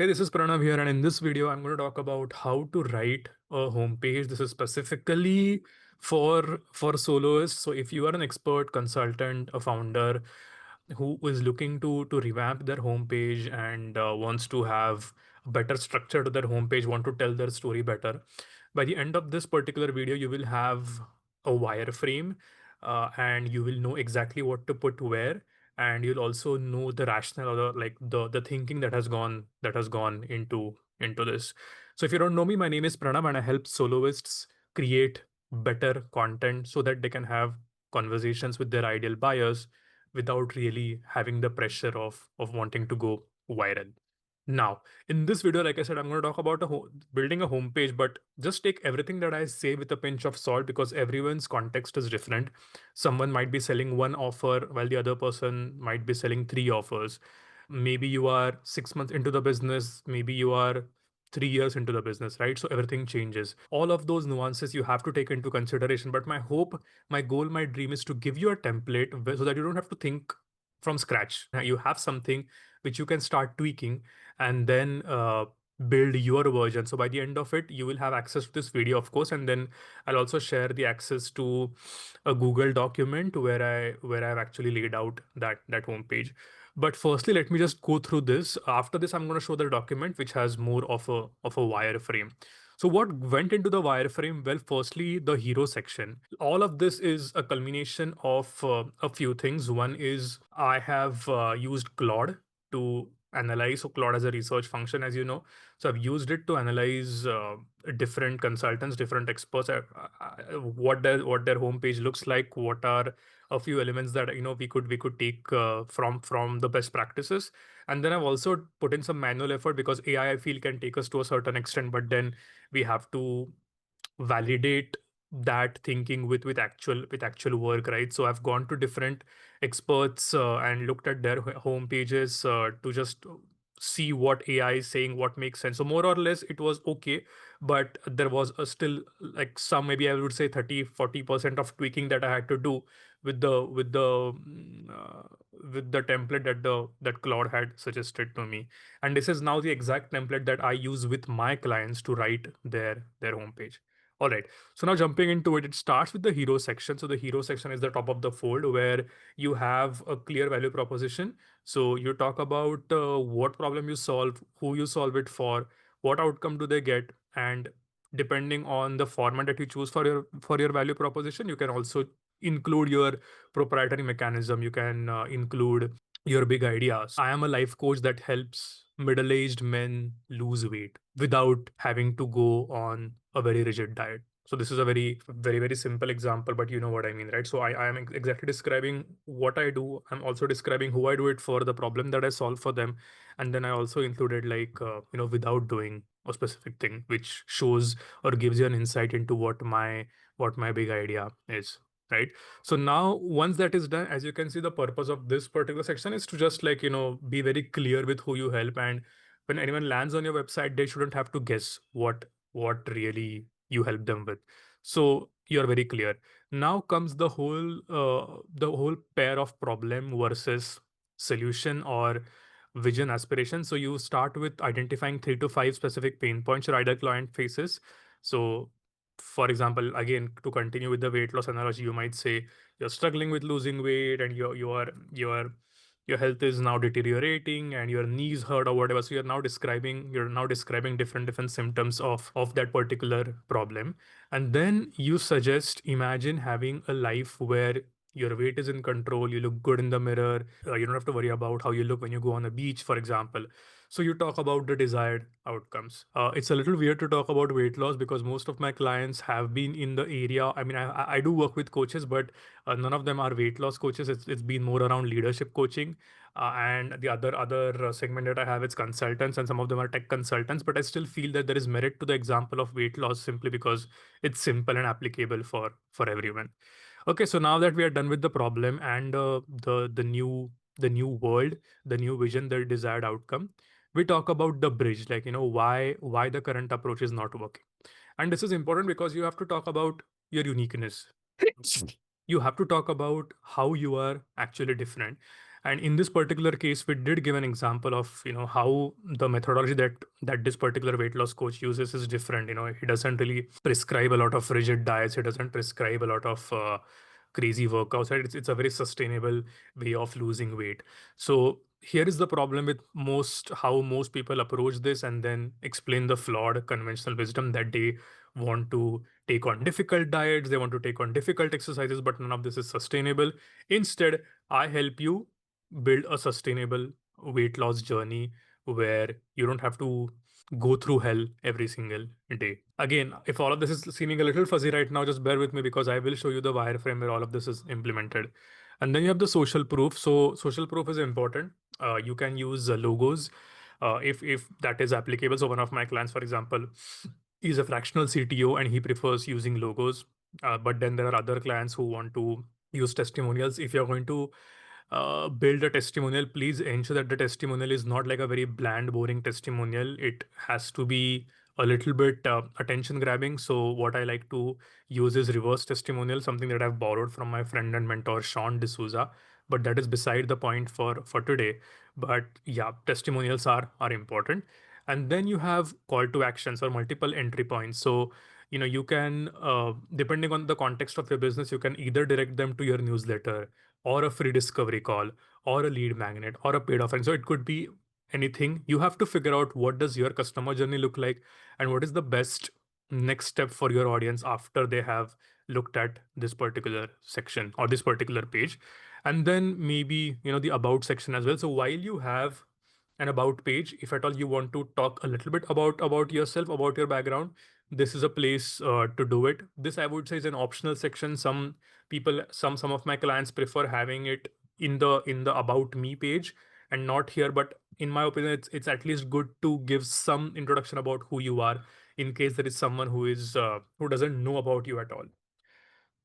Hey, this is Pranav here, and in this video, I'm going to talk about how to write a homepage. This is specifically for soloists. So, if you are an expert consultant, a founder who is looking to revamp their homepage and wants to have a better structure to their homepage, want to tell their story better, by the end of this particular video, you will have a wireframe, and you will know exactly what to put where, and you'll also know the rationale or the thinking that has gone into this. So if you don't know me, my name is Pranav, and I help soloists create better content so that they can have conversations with their ideal buyers without really having the pressure of wanting to go viral. Now, in this video, like I said, I'm going to talk about building a homepage, but just take everything that I say with a pinch of salt because everyone's context is different. Someone might be selling one offer while the other person might be selling three offers. Maybe you are 6 months into the business, maybe you are 3 years into the business, right? So everything changes. All of those nuances you have to take into consideration. But my hope, my goal, my dream is to give you a template so that you don't have to think from scratch. You have something which you can start tweaking and then build your version. So by the end of it, you will have access to this video, of course, and then I'll also share the access to a Google document where I've actually laid out that homepage. But firstly, let me just go through this. After this, I'm going to show the document which has more of a wireframe. So what went into the wireframe? Well, firstly, the hero section. All of this is a culmination of a few things. One is I have used Claude to analyze. So Claude has a research function, as you know. So I've used it to analyze different consultants, different experts, what their homepage looks like, what are a few elements that we could take from the best practices. And then I've also put in some manual effort because AI I feel can take us to a certain extent, but then we have to validate that thinking with actual work, right? So I've gone to different experts and looked at their home pages to just see what AI is saying, what makes sense. So more or less it was okay, but there was a still like some, maybe I would say 30-40% of tweaking that I had to do with the template that Claude had suggested to me. And this is now the exact template that I use with my clients to write their homepage. All right. So now jumping into it, it starts with the hero section. So the hero section is the top of the fold where you have a clear value proposition. So you talk about what problem you solve, who you solve it for, what outcome do they get, and depending on the format that you choose for your value proposition, you can also include your proprietary mechanism. You can include your big ideas. I am a life coach that helps middle-aged men lose weight without having to go on a very rigid diet. So this is a very simple example, but you know what I mean, right? So I am exactly describing what I do. I'm also describing who I do it for, the problem that I solve for them, and then I also included without doing a specific thing, which shows or gives you an insight into what my big idea is, right? So now once that is done, as you can see, the purpose of this particular section is to just be very clear with who you help, and when anyone lands on your website, they shouldn't have to guess what really you help them with. So you're very clear. Now comes the whole pair of problem versus solution or vision aspiration. So you start with identifying 3 to 5 specific pain points your ideal client faces. So for example, again, to continue with the weight loss analogy, you might say you're struggling with losing weight and your health is now deteriorating and your knees hurt or whatever. So you're now describing different symptoms of that particular problem. And then you suggest, imagine having a life where your weight is in control, you look good in the mirror, you don't have to worry about how you look when you go on a beach, for example. So you talk about the desired outcomes. It's a little weird to talk about weight loss because most of my clients have been in the area. I mean, I do work with coaches, but none of them are weight loss coaches. It's been more around leadership coaching, and the other segment that I have, it's consultants, and some of them are tech consultants. But I still feel that there is merit to the example of weight loss simply because it's simple and applicable for everyone. Okay, so now that we are done with the problem and the new world, the new vision, the desired outcome, we talk about the bridge, like why the current approach is not working. And this is important because you have to talk about your uniqueness. You have to talk about how you are actually different. And in this particular case, we did give an example of, how the methodology that this particular weight loss coach uses is different. He doesn't really prescribe a lot of rigid diets. He doesn't prescribe a lot of crazy workouts. Right? It's a very sustainable way of losing weight. So here is the problem with how most people approach this and then explain the flawed conventional wisdom that they want to take on difficult diets, they want to take on difficult exercises, but none of this is sustainable. Instead, I help you build a sustainable weight loss journey where you don't have to go through hell every single day. Again, if all of this is seeming a little fuzzy right now, just bear with me because I will show you the wireframe where all of this is implemented. And then you have the social proof. So social proof is important. You can use logos if that is applicable. So one of my clients, for example, is a fractional CTO and he prefers using logos. But then there are other clients who want to use testimonials. If you're going to build a testimonial, please ensure that the testimonial is not like a very bland, boring testimonial. It has to be a little bit attention grabbing. So what I like to use is reverse testimonial, something that I've borrowed from my friend and mentor Sean D'Souza. But that is beside the point for today. But yeah, testimonials are important. And then you have call to actions or multiple entry points. So you can depending on the context of your business, you can either direct them to your newsletter or a free discovery call or a lead magnet or a paid offering. So it could be anything. You have to figure out what does your customer journey look like and what is the best next step for your audience after they have looked at this particular section or this particular page. And then maybe the about section as well. So while you have an about page, if at all you want to talk a little bit about yourself, about your background, this is a place to do it. This I would say is an optional section. Some of my clients prefer having it in the about me page and not here, but in my opinion it's at least good to give some introduction about who you are in case there is someone who doesn't know about you at all.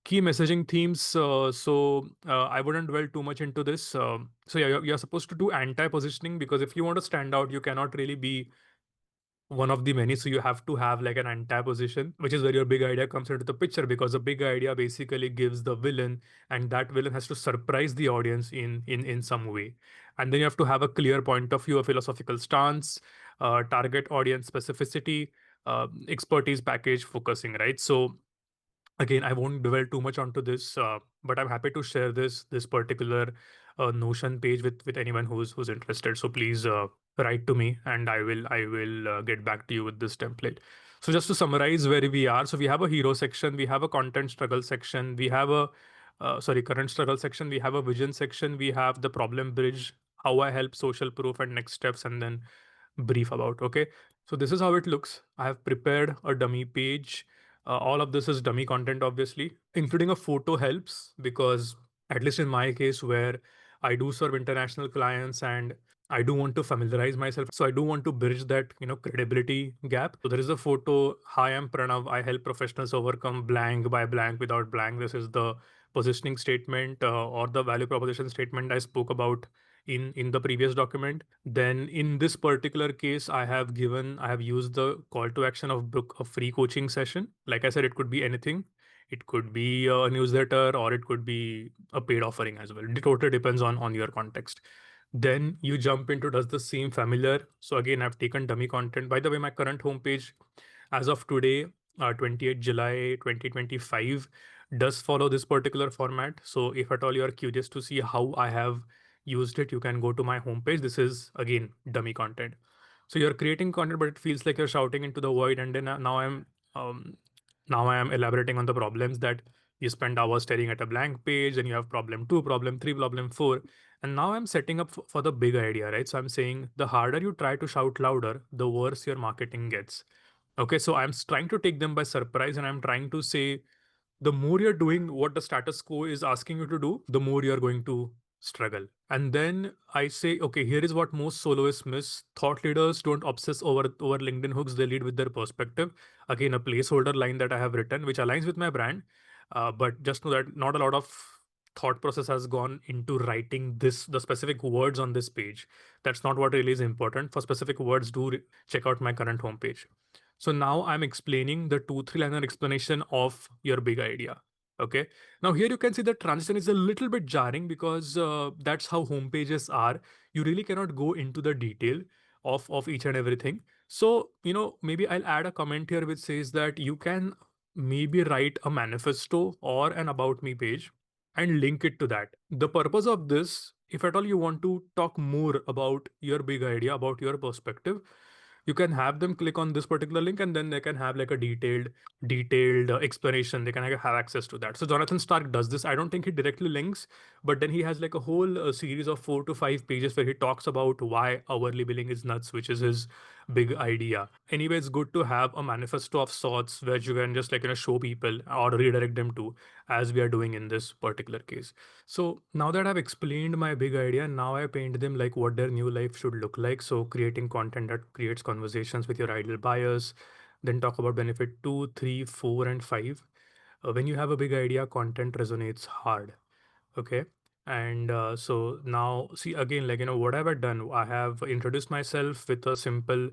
Key messaging themes. I wouldn't dwell too much into this. So yeah, you're supposed to do anti-positioning because if you want to stand out, you cannot really be one of the many. So you have to have like an anti-position, which is where your big idea comes into the picture because the big idea basically gives the villain, and that villain has to surprise the audience in some way. And then you have to have a clear point of view, a philosophical stance, target audience specificity, expertise package focusing, right? So again, I won't dwell too much onto this, but I'm happy to share this particular Notion page with anyone who's interested. So please write to me, and I will get back to you with this template. So just to summarize where we are, so we have a hero section, we have a content struggle section, we have a current struggle section, we have a vision section, we have the problem bridge, how I help, social proof, and next steps, and then brief about. Okay, so this is how it looks. I have prepared a dummy page. All of this is dummy content, obviously. Including a photo helps because, at least in my case, where I do serve international clients and I do want to familiarize myself. So I do want to bridge that, credibility gap. So there is a photo. Hi, I'm Pranav. I help professionals overcome blank by blank without blank. This is the positioning statement or the value proposition statement I spoke about in the previous document. Then in this particular case, I have used the call to action of book a free coaching session. Like I said, it could be anything. It could be a newsletter or it could be a paid offering as well. It totally depends on your context. Then you jump into does the same familiar. So again, I've taken dummy content. By the way, my current homepage as of today, 28th July 2025, does follow this particular format. So if at all you are curious to see how I have used it, you can go to my homepage. This is again dummy content. So you're creating content, but it feels like you're shouting into the void. And then um, now I am elaborating on the problems that you spend hours staring at a blank page, and you have problem two, problem three, problem four. And now I'm setting up for the big idea, right? So I'm saying the harder you try to shout louder, the worse your marketing gets. Okay, so I'm trying to take them by surprise, and I'm trying to say the more you're doing what the status quo is asking you to do, the more you're going to struggle. And then I say, okay, here is what most soloists miss. Thought leaders don't obsess over LinkedIn hooks, they lead with their perspective. Again, a placeholder line that I have written, which aligns with my brand. But just know that not a lot of thought process has gone into writing the specific words on this page. That's not what really is important. For specific words, check out my current homepage. So now I'm explaining the 2-3 liner explanation of your big idea. Okay. Now here you can see the transition is a little bit jarring because that's how home pages are. You really cannot go into the detail of each and everything. So, maybe I'll add a comment here which says that you can maybe write a manifesto or an about me page and link it to that. The purpose of this, if at all you want to talk more about your big idea, about your perspective, you can have them click on this particular link and then they can have like a detailed explanation. They can like, have access to that. So Jonathan Stark does this. I don't think he directly links, but then he has like a whole series of 4 to 5 pages where he talks about why hourly billing is nuts, which is his big idea. Anyway, it's good to have a manifesto of sorts where you can just show people or redirect them to, as we are doing in this particular case. So now that I've explained my big idea, now I paint them like what their new life should look like. So creating content that creates conversations with your ideal buyers, then talk about benefit 2, 3, 4, and 5. When you have a big idea, content resonates hard. Okay. And so now, see again, what have I done? I have introduced myself with a simple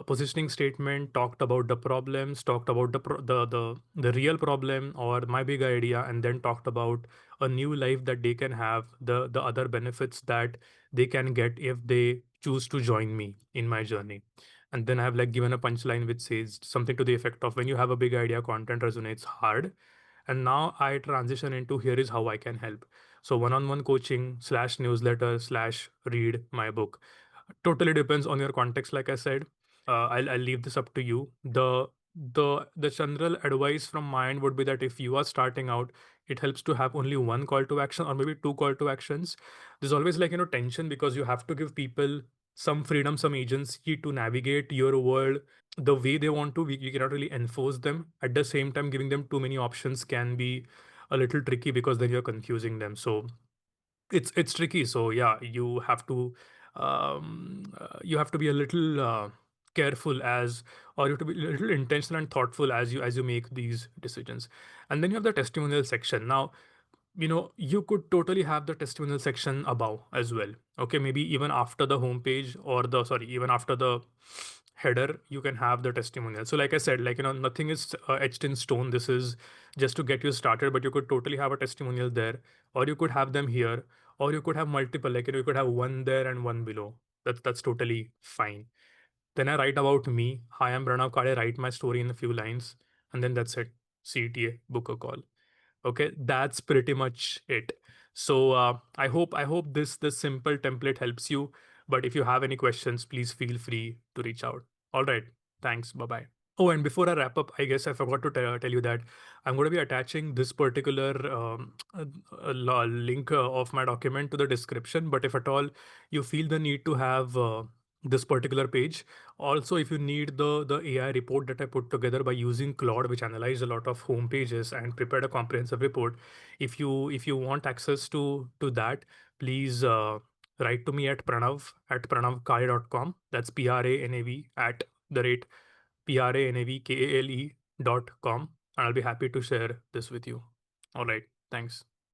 positioning statement, talked about the problems, talked about the real problem or my big idea, and then talked about a new life that they can have, the other benefits that they can get if they choose to join me in my journey. And then I have given a punchline which says something to the effect of, when you have a big idea, content resonates hard. And now I transition into, here is how I can help. So one-on-one coaching slash newsletter slash read my book. Totally depends on your context, like I said. I'll leave this up to you. The general advice from my end would be that if you are starting out, it helps to have only one call to action or maybe two call to actions. There's always tension because you have to give people some freedom, some agency to navigate your world the way they want to. You cannot really enforce them. At the same time, giving them too many options can be a little tricky because then you're confusing them. So it's tricky. So yeah, you have to be a little careful as, or you have to be a little intentional and thoughtful as you make these decisions. And then you have the testimonial section. Now, you could totally have the testimonial section above as well. Okay, maybe even after the homepage, or the sorry, even after the header, you can have the testimonial. So like I said, nothing is etched in stone. This is just to get you started, but you could totally have a testimonial there, or you could have them here, or you could have multiple, you could have one there and one below. That's totally fine. Then I write about me. Hi, I'm Pranav Kade. Write my story in a few lines, and then that's it. CTA, book a call. Okay, that's pretty much it. So I hope this simple template helps you. But if you have any questions, please feel free to reach out. All right, thanks. Bye bye. Oh, and before I wrap up, I guess I forgot to tell you that I'm going to be attaching this particular link of my document to the description. But if at all you feel the need to have this particular page, also if you need the AI report that I put together by using Claude, which analyzed a lot of home pages and prepared a comprehensive report, if you want access to that, please write to me at pranav@pranavkale.com. That's PRANAV at the rate PRANAVKALE.com, and I'll be happy to share this with you. All right. Thanks.